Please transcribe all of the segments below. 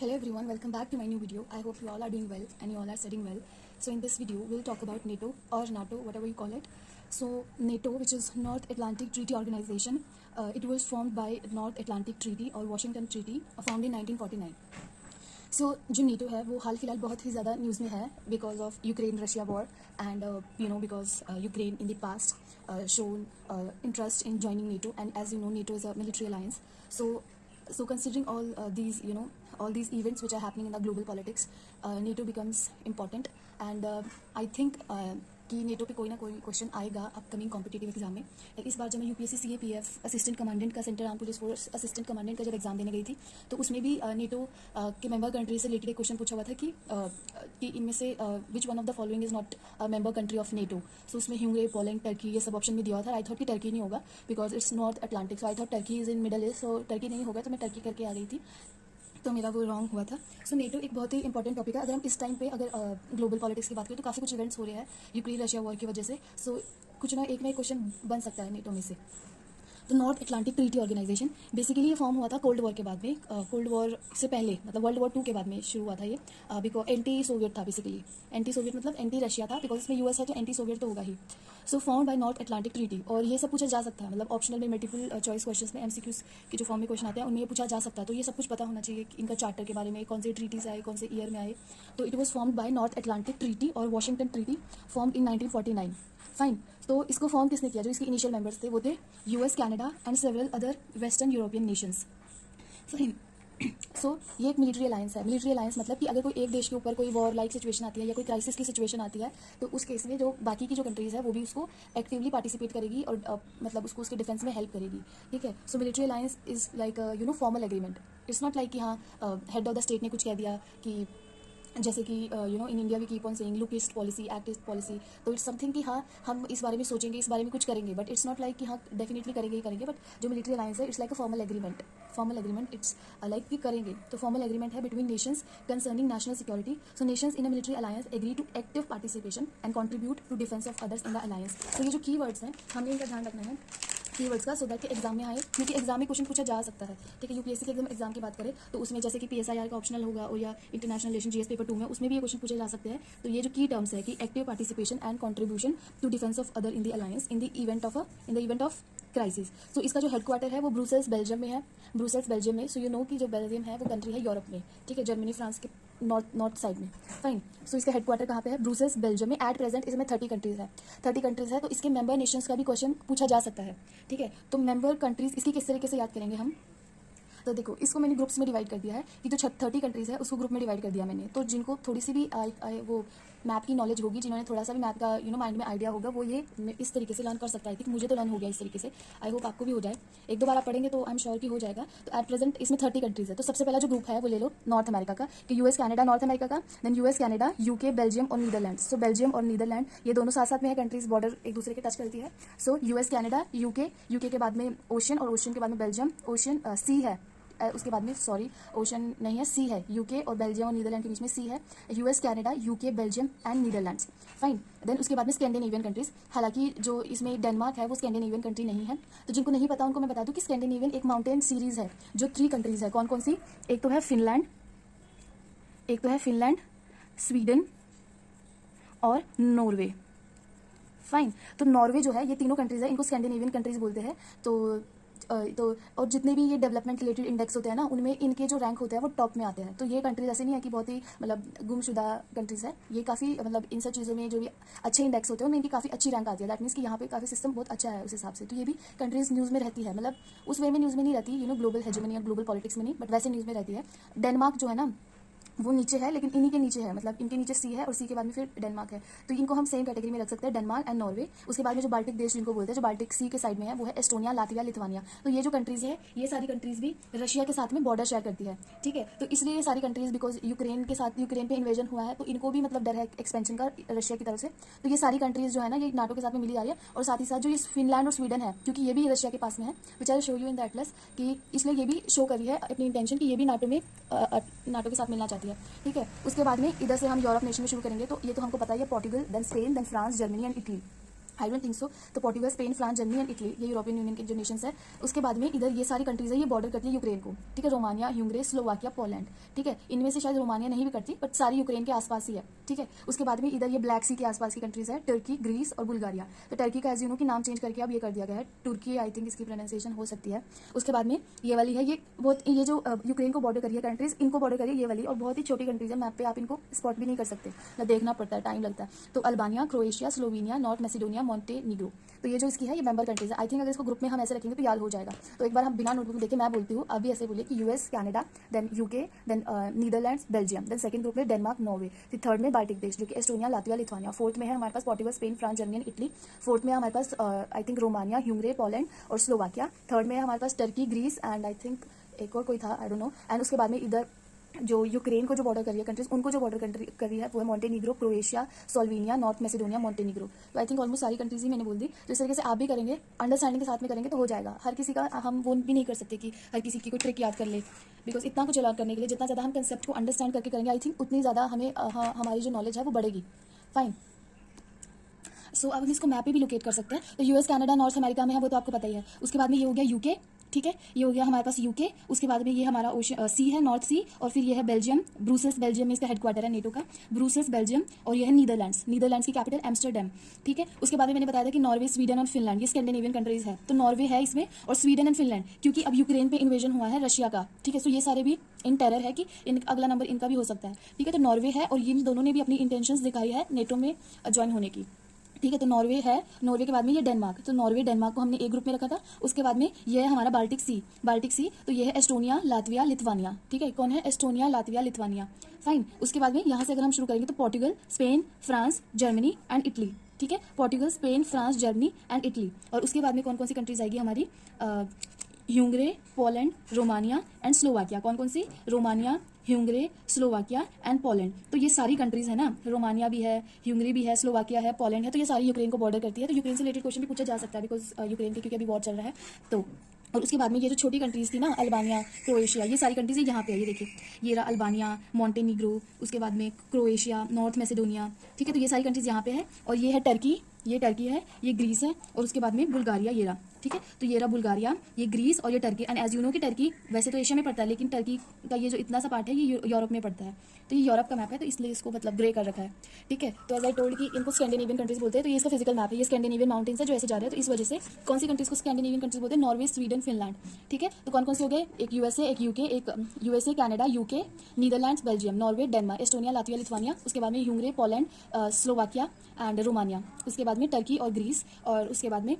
Hello everyone, welcome back to my new video. I hope you all are doing well and you all are studying well. So in this video, we'll talk about NATO or NATO, whatever you call it. So NATO, which is North Atlantic Treaty Organization, it was formed by North Atlantic Treaty or Washington Treaty, formed in 1949. So जो NATO है वो हाल फिलहाल बहुत ही ज़्यादा news में है because of Ukraine Russia war and because Ukraine in the past shown interest in joining NATO, and as you know, NATO is a military alliance. So considering all these events which are happening in the global politics, NATO becomes important, and I think कि NATO पे कोई ना कोई question आएगा upcoming competitive exam में. इस बार जब मैं यूपीएससी सीएपीएफ असिस्टेंट कमांडेंट का central arm police force assistant commandant का जब एग्जाम देने गई थी तो उसमें भी नेटो के मेंबर कंट्री से रिलेटेड एक क्वेश्चन पूछा हुआ था कि इनमें से which one of the following is not member country of NATO. So उसमें हंगरी, पोलैंड, टर्की ये सब ऑप्शन में दिया हुआ था. आई थॉट कि टर्की नहीं होगा because it's north Atlantic, so I thought Turkey is in middle east, so Turkey नहीं होगा तो मैं टर्की करके आ गई थी, तो मेरा वो रॉन्ग हुआ था. सो नेटो एक बहुत ही इंपॉर्टेंट टॉपिक है. अगर हम इस टाइम पे अगर ग्लोबल पॉलिटिक्स की बात करें तो काफ़ी कुछ इवेंट्स हो रहे हैं यूक्रेन रशिया वॉर की वजह से. सो कुछ ना एक क्वेश्चन बन सकता है नेटो में से. तो North Atlantic Treaty Organization basically ये फॉर्म हुआ था कोल्ड वॉर के बाद में, कोल्ड वॉर से पहले मतलब वर्ल्ड वॉर 2 के बाद में शुरू हुआ था ये, बिकॉज एंटी सोवियत था. बेसिकली एंटी सोवियत मतलब एंटी रशिया था, बिकॉज इसमें यूएस है तो एंटी सोवियत तो होगा ही. So form by North Atlantic Treaty, और ये सब पूछा जा सकता है मतलब ऑप्शनल में मल्टीपल चॉइस क्वेश्चंस में एमसीक्यूज के जो फॉर्म में क्वेश्चन आते हैं उनमें ये पूछा जा सकता है. तो ये सब कुछ पता होना चाहिए कि इनका चार्टर के बारे में, कौन से ट्रीटीज आए, कौन से ईयर में आए. तो it was formed by North Atlantic Treaty और Washington Treaty, formed in 1949. Fine. तो इसको फॉर्म किसने किया? जो इसके इनिशियल मेंबर्स थे वो थे US, Canada and several other Western European nations. Fine. So ये एक मिलिट्री अलायंस है. मिलिट्री अलायंस मतलब कि अगर कोई एक देश के ऊपर कोई वॉर लाइक सिचुएशन आती है या कोई क्राइसिस की सिचुएशन आती है तो उस केस में जो बाकी की जो कंट्रीज़ है वो भी उसको एक्टिवली पार्टिसिपेट करेगी और मतलब उसको उसके डिफेंस में हेल्प करेगी. ठीक है. So military alliance is like formal agreement. It's not like कि हाँ हेड ऑफ द स्टेट ने कुछ कह दिया कि जैसे कि in India we keep on saying look east policy, act east policy. तो इट्स समथिंग कि हाँ हम इस बारे में सोचेंगे, इस बारे में कुछ करेंगे, बट इट्स नॉट लाइक कि हाँ डेफिनेटली करेंगे ही करेंगे. बट जो मिलिट्री अलायंस है it's like a formal agreement. Formal agreement it's like कि करेंगे. तो फॉर्मल एग्रीमेंट है between nations concerning national security. So nations in a military alliance agree to active participation and contribute to defence of others in the alliance. तो ये जो की words हैं हमें इनका ध्यान रखना है कीवर्ड्स का, सो दैट कि एग्जाम में आए, क्योंकि एग्जाम में क्वेश्चन पूछा जा सकता है. ठीक है. यूपीएससी के एग्जाम की बात करें तो उसमें जैसे कि पीएसआईआर का ऑप्शनल होगा और या इंटरनेशनल रिलेशन जीएस पेपर 2 में उसमें भी ये क्वेश्चन पूछे जा सकते हैं. तो ये जो की टर्म्स है कि active participation and contribution to defence of other in the alliance in the event of crisis. तो इसका जो हेडक्वार्टर है वो ब्रुसेल्स बेल्जियम में है. ब्रुसेल्स बेल्जियम में. सो यू नो कि जो बेल्जियम है वो कंट्री है यूरोप में. ठीक है. जर्मनी फ्रांस के नॉर्थ साइड में. फाइन. सो इसका हेडक्वार्टर कहाँ पे है? ब्रुसेल्स बेल्जियम में. एट प्रेजेंट इसमें 30 कंट्रीज है. 30 कंट्रीज है. तो इसके मेंबर नेशंस का भी क्वेश्चन पूछा जा सकता है. ठीक है. तो मेंबर कंट्रीज इसकी किस तरीके से याद करेंगे हम? तो देखो इसको मैंने ग्रुप्स में डिवाइड कर दिया है कि जो 30 कंट्रीज़ है उसको ग्रुप में डिवाइड कर दिया मैंने. तो जिनको थोड़ी सी भी वो मैप की नॉलेज होगी, जिन्होंने थोड़ा सा भी मैप का माइंड में आइडिया होगा, वो ये इस तरीके से लर्न कर सकता है. कि मुझे तो लर्न हो गया इस तरीके से. आई होप आपको भी हो जाए. एक दो बार आप पढ़ेंगे तो आई एम श्योर कि हो जाएगा. तो एट प्रेजेंट इसमें 30 कंट्रीज़ है. तो सबसे पहला जो ग्रुप है वो ले लो नॉर्थ अमेरिका का, कि यूएस कनाडा नॉर्थ अमेरिका का, then US Canada, UK, Belgium और नीदरलैंड. सो बेल्जियम और नीदरलैंड ये दोनों साथ साथ में है कंट्रीज, बॉर्डर एक दूसरे के टच करती है. सो यूएस कनाडा, यूके के बाद में ओशन, और ओशन के बाद में बेल्जियम. ओशन सी है उसके बाद में, सॉरी ओशन नहीं है, सी है. यूके और बेल्जियम और नीदरलैंड के बीच में सी है. US Canada, UK, Belgium and Netherlands. Fine. Then उसके बाद में स्कैंडिनेवियन कंट्रीज. हालांकि जो इसमें डेनमार्क है वो स्कैंडिनेवियन कंट्री नहीं है. तो जिनको नहीं पता उनको मैं बता दूं कि स्कैंडिनेवियन एक माउंटेन सीरीज है जो 3 कंट्रीज है. कौन कौन सी? एक तो है फिनलैंड, स्वीडन और नॉर्वे. फाइन. तो नॉर्वे जो है, ये तीनों कंट्रीज है, इनको स्कैंडिनेवियन कंट्रीज बोलते हैं. तो और जितने भी ये डेवलपमेंट रिलेटेड इंडेक्स होते हैं ना उनमें इनके जो रैंक होते हैं वो टॉप में आते हैं. तो ये कंट्रीज ऐसे नहीं है कि बहुत ही मतलब गुमशुदा कंट्रीज है. ये काफ़ी मतलब इन सब चीज़ों में जो भी अच्छे इंडेक्स होते हैं उनमें इनकी काफ़ी अच्छी रैंक आती है. दैट मीन्स कि यहाँ पे काफ़ी सिस्टम बहुत अच्छा है उस हिसाब से. तो ये भी कंट्रीज न्यूज़ में रहती है, मतलब उस वे में न्यूज़ में नहीं रहती ग्लोबल हेजेमनी या ग्लोबल पॉलिटिक्स में नहीं, बट वैसे न्यूज़ में रहती है. डेनमार्क जो है ना वो नीचे है, लेकिन इन्हीं के नीचे है, मतलब इनके नीचे सी है और सी के बाद में फिर डेनमार्क है. तो इनको हम सेम कैटेगरी में रख सकते हैं, डेनमार्क एंड नॉर्वे. उसके बाद में जो बाल्टिक देश जिनको बोलते हैं, जो बाल्टिक सी के साइड में है, वो है एस्टोनिया, लातविया, लिथुआनिया. तो ये जो कंट्रीज है ये सारी कंट्रीज भी रशिया के साथ में बॉर्डर शेयर करती है. ठीक है. तो इसलिए ये सारी कंट्रीज बिकॉज यूक्रेन पे इन्वेजन हुआ है तो इनको भी मतलब डर है एक्सपेंशन का रशिया की तरफ से. तो ये सारी कंट्रीज जो है ना ये नाटो के साथ में मिली जा रही है. और साथ ही साथ जो ये फिनलैंड और स्वीडन है, क्योंकि ये भी रशिया के पास में है, which I show you in the atlas, कि इसलिए ये भी शो करी है अपनी इंटेंशन कि ये भी नाटो के साथ मिलना चाहती है. ठीक है. उसके बाद में इधर से हम यूरोप नेशन में शुरू करेंगे. तो ये तो हमको पता ही है, Portugal, then Spain, then France, Germany and Italy. I don't think so. तो Portugal, Spain, France, Germany and Italy, ये यूरोपियन यूनियन के जो नेशंस है। उसके बाद में इधर ये सारी कंट्रीज है, ये बॉर्डर करती है यूक्रेन को, ठीक है। रोमानिया, हंगरी, स्लोवाकिया, पोलैंड, ठीक है। इनमें से शायद रोमानिया नहीं भी करती, बट सारी यूक्रेन के आसपास ही है, ठीक है। उसके बाद में इधर ये ब्लैक सी के आसपास की कंट्रीज है, टर्की, ग्रीस और बुल्गारिया। तो टर्की का एज यू नो कि नाम चेंज करके अब ये कर दिया गया है तुर्की, आई थिंक इसकी प्रोनाउंसिएशन हो सकती है। उसके बाद में ये वाली है, ये बहुत, ये जो यूक्रेन को बॉर्डर करी है कंट्रीज, इनको बॉर्डर करी है ये वाली, और बहुत ही छोटी कंट्रीज है, मैप पे आप इनको स्पॉट भी नहीं कर सकते, ना देखना पड़ता है, टाइम लगता है। तो Albania, Croatia, Slovenia, North Macedonia, Montenegro. तो ये जो इसकी है ये मेंबर कंट्रीज है। आई थिंक अगर इसको ग्रुप में हम ऐसे रखेंगे तो याद हो जाएगा। तो एक बार हम बिना नोटबुक देखे मैं बोलती हूँ, अभी ऐसे बोलिए कि US, Canada, then UK, then Netherlands, Belgium, then second group में डेनमार्क, नॉर्वे, फिर थर्ड में बाल्टिक देश जो कि एस्टोनिया, लातविया, लिथुआनिया, फोर्थ में है हमारे पास Portugal, Spain, France, Germany, Italy, fourth में है हमारे पास I think Romania, Hungary, Poland और स्लोवाकिया, थर्ड में है हमारे पास Turkey, Greece and I think एक और कोई था, आई डोंट नो। एंड उसके बाद में इधर जो यूक्रेन को जो बॉर्डर कर रही है कंट्रीज, उनको जो बॉर्डर कंट्री कर रही है वो है मॉन्टेनीग्रो, Croatia, Slovenia, North Macedonia, Montenegro. तो आई थिंक ऑलमोस्ट सारी कंट्रीज ही मैंने बोल दी। तो इस तरीके से आप भी करेंगे, अंडरस्टैंडिंग के साथ में करेंगे तो हो जाएगा। हर किसी का हम वो भी नहीं कर सकते कि हर किसी की कोई ट्रिक याद कर ले, बिकॉज इतना कुछ लर्न करने के लिए जितना ज़्यादा हम कंसेप्ट को अंडरस्टैंड करके करेंगे, आई थिंक उतनी ज़्यादा हमें हमारी जो नॉलेज है वो बढ़ेगी। फाइन। सो अब हम इसको मैप पे भी लोकेट कर सकते हैं। तो यूएस, कनाडा, नॉर्थ अमेरिका में है, वो तो आपको पता ही है। उसके बाद में ये हो गया यूके, ठीक है, ये हो गया हमारे पास यूके। उसके बाद में ये हमारा ओशन सी है, नॉर्थ सी, और फिर ये है बेल्जियम, ब्रुसेल्स, बेल्जियम में इसका हेडक्वार्टर है नेटो का, ब्रुसेल्स बेल्जियम, और ये है नीदरलैंड्स, नीदरलैंड्स की कैपिटल एम्स्टरडैम, ठीक है। उसके बाद में मैंने बताया था कि नॉर्वे, स्वीडन और फिनलैंड, ये स्कैंडिनेवियन कंट्रीज है। तो नॉर्वे है इसमें और स्वीडन एंड फिनलैंड, क्योंकि अब यूक्रेन पे इन्वेजन हुआ है रशिया का, ठीक है। सो ये सारे भी इन टेरर है कि अगला नंबर इनका भी हो सकता है, ठीक है। तो नॉर्वे है और इन दोनों ने भी अपनी इंटेंशंस दिखाई है नेटो में ज्वाइन होने की, ठीक है। तो नॉर्वे है, नॉर्वे के बाद में ये डेनमार्क, तो नॉर्वे, डेनमार्क को हमने एक ग्रुप में रखा था। उसके बाद में ये है हमारा बाल्टिक सी, बाल्टिक सी, तो ये है एस्टोनिया, लातविया, लिथुआनिया, ठीक है। कौन है? Estonia, Latvia, Lithuania. फाइन। उसके बाद में यहाँ से अगर हम शुरू करेंगे तो Portugal, Spain, France, Germany and Italy, ठीक है। Portugal, Spain, France, Germany and Italy. और उसके बाद में कौन कौन सी कंट्रीज आएगी हमारी? Hungary, Poland, Romania and Slovakia. कौन कौन सी? Romania, Hungary, Slovakia and Poland. तो ये सारी कंट्रीज है ना, रोमानिया भी है, हंगरी भी है, स्लोवाकिया है, पोलैंड है। तो ये सारी यूक्रेन को बॉर्डर करती है। तो यूक्रेन से रिलेटेड क्वेश्चन भी पूछा जा सकता है, बिकॉज यूक्रेन के क्योंकि अभी वॉर चल रहा है। तो और उसके बाद में ये जो छोटी कंट्रीज थी ना, अल्बानिया, क्रोएशिया, ये सारी कंट्रीज यहाँ पे है। ये देखिए, ये रहा अल्बानिया, मॉन्टेनीग्रो, उसके बाद में क्रोएशिया, नॉर्थ मैसिडोनिया, ठीक है। तो ये सारी कंट्रीज यहाँ पे है। और ये है टर्की, ये टर्की है, ये ग्रीस है, और उसके बाद में बुल्गारिया, ये रहा, ठीक है। तो ये रहा बुल्गारिया, ये ग्रीस और ये Turkey. And as you know कि टर्की वैसे तो एशिया में पड़ता है, लेकिन टर्की का ये जो इतना सा पार्ट है ये यूरोप में पड़ता है। तो ये यूरोप का मैप है, तो इसलिए इसको मतलब ग्रे कर रखा है, ठीक है। तो एज आई टोल्ड कि इनको स्कैंडिनेवियन कंट्रीज बोलते हैं। तो ये इसका फिजिकल मैप है, ये स्कैंडिनेवियन माउंटेन्स है जो ऐसे जा रहे हैं। तो इस वजह से कौन सी कंट्रीज को स्कैंडिनेवियन कंट्रीज बोलते हैं? नॉर्वे, स्वीडन, फिनलैंड, ठीक है। तो कौन कौन से हो गए? एक यूएसए, एक यूके, एक USA, Canada, UK, Netherlands, Belgium, Norway, Denmark, Estonia, Latvia, Lithuania. उसके बाद में Hungary, Poland, Slovakia and Romania. उसके बाद में टर्की और ग्रीस। और उसके बाद में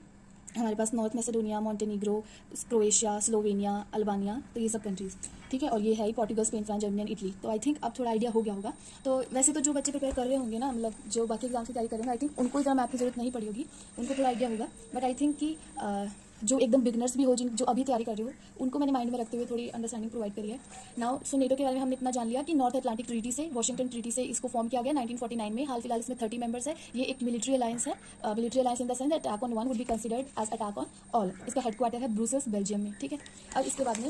हमारे पास North Macedonia, Montenegro, Croatia, Slovenia, Albania. तो ये सब कंट्रीज, ठीक है। और ये है Portugal, Spain, France, Germany and Italy. तो आई थिंक अब थोड़ा आइडिया हो गया होगा। तो वैसे तो जो बच्चे प्रिपेयर कर रहे होंगे ना, मतलब जो बाकी एग्जाम की तैयारी करेंगे, आई थिंक उनको इतना मैप की जरूरत नहीं पड़ी होगी, उनको थोड़ा आइडिया होगा। बट आई थिंक कि जो एकदम बिगनर्स भी हो, जो अभी तैयारी कर रही हो, उनको मैंने माइंड में रखते हुए थोड़ी अंडरस्टैंडिंग प्रोवाइड करी है। नाउ सो नेटो के बारे में हमने इतना जान लिया कि नॉर्थ अटलांटिक ट्रीटी से, वॉशिंगटन ट्रीटी से इसको फॉर्म किया गया 1949 में। हाल फिलहाल इसमें 30 मेंबर्स है। ये एक मिलिट्री अलायंस है, military alliance in the sense attack on one would be considered as attack on all. इसका हेडक्वार्टर है ब्रुसेल्स, बेल्जियम में, ठीक है। अब इसके बाद में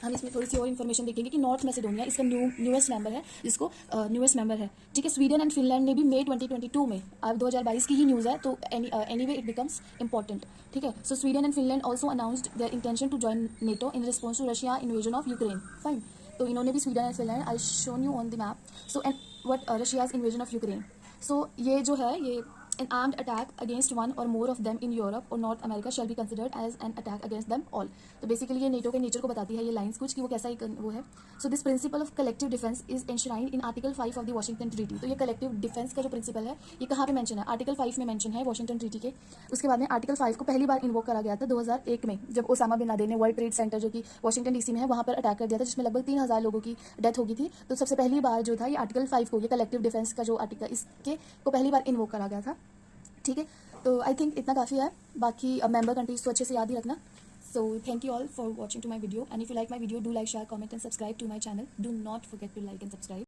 हम इसमें थोड़ी सी और इन्फॉर्मेशन देखेंगे कि नॉर्थ मैसिडोनिया इसका न्यूएस्ट मेंबर है, जिसको न्यूएस्ट मेंबर है, ठीक है। स्वीडन एंड फिनलैंड ने भी मई 2022 में, अब 2022 की ही न्यूज़ है, तो एनीवे इट बिकम्स इंपॉर्टेंट, ठीक है। So Sweden and Finland also announced their intention to join NATO in response to Russia invasion of Ukraine. Fine. तो इन्होंने भी Sweden and Finland, I shown you on the map. So and what Russia's invasion of Ukraine. So ये जो है, ये an armed attack against one or more of them in Europe or North America shall be considered as an attack against them all. तो basically ये NATO के nature को बताती है ये लाइंस कुछ, कि वो कैसा एक वो है। So this principle of collective defence is enshrined in article 5 of the Washington treaty. तो ये कलेक्टिव डिफेंस का जो प्रिंसिपल है, ये कहाँ पे मेंशन है? आर्टिकल 5 में मेंशन है वॉशिंगटन ट्रीटी के। उसके बाद में आर्टिकल 5 को पहली बार इन्वोक करा गया था 2001 में, जब ओसामा बिन लादेन ने वर्ल्ड ट्रेड सेंटर जो कि वॉशिंगटन डीसी में है वहाँ पर अटैक कर दिया था, जिसमें लगभग 3000 लोगों की डेथ हो गई थी। तो सबसे पहली बार जो था ये आर्टिकल 5 को, ये कलेक्टिव डिफेंस का जो आर्टिकल, इसके को पहली बार इन्वोक करा गया था, ठीक है। तो आई थिंक इतना काफ़ी है। बाकी मेंबर कंट्रीज तो अच्छे से याद ही रखना। So thank you all for watching to my video, and if you like my video, do like, share, comment and subscribe to my channel. Do not forget to like and subscribe.